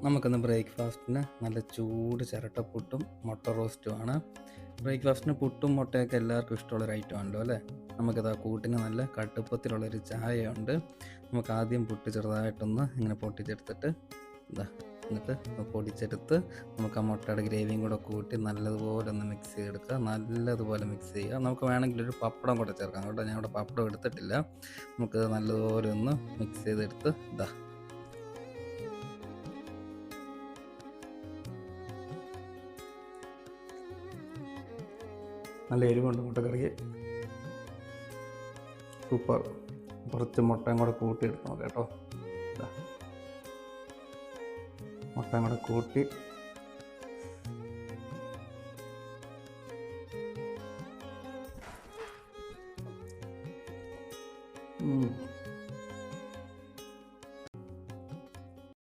നമുക്കിന്ന് ബ്രേക്ക്ഫാസ്റ്റിന് നല്ല ചൂട് ചിരട്ടപ്പുട്ടും മുട്ട റോസ്റ്റുമാണ്. ബ്രേക്ക്ഫാസ്റ്റിന് പുട്ടും മുട്ടയൊക്കെ എല്ലാവർക്കും ഇഷ്ടമുള്ളൊരു ഐറ്റമാണല്ലോ അല്ലേ. നമുക്കത് ആ കൂട്ടിന് നല്ല കടുപ്പത്തിലുള്ളൊരു ചായയുണ്ട്. നമുക്ക് ആദ്യം പുട്ട് ചെറുതായിട്ടൊന്ന് ഇങ്ങനെ പൊട്ടിച്ചെടുത്തിട്ട് എന്നിട്ട് പൊടിച്ചെടുത്ത് നമുക്ക് ആ മുട്ടയുടെ ഗ്രേവിയും കൂടെ കൂട്ടി നല്ലതുപോലെ ഒന്ന് മിക്സ് ചെയ്തെടുക്കുക. നല്ലതുപോലെ മിക്സ് ചെയ്യുക. നമുക്ക് വേണമെങ്കിൽ ഒരു പപ്പടം കൂടെ ചേർക്കാം കേട്ടോ. ഞാൻ ഇവിടെ പപ്പടം എടുത്തിട്ടില്ല. നമുക്ക് നല്ലതുപോലെ ഒന്ന് മിക്സ് ചെയ്തെടുത്ത് നല്ല എരിവുണ്ട് മുട്ടക്കറി, സൂപ്പർ. കുറച്ച് മുട്ടയും കൂടെ കൂട്ടി എടുക്കണം കേട്ടോ. മുട്ടയും കൂടെ കൂട്ടി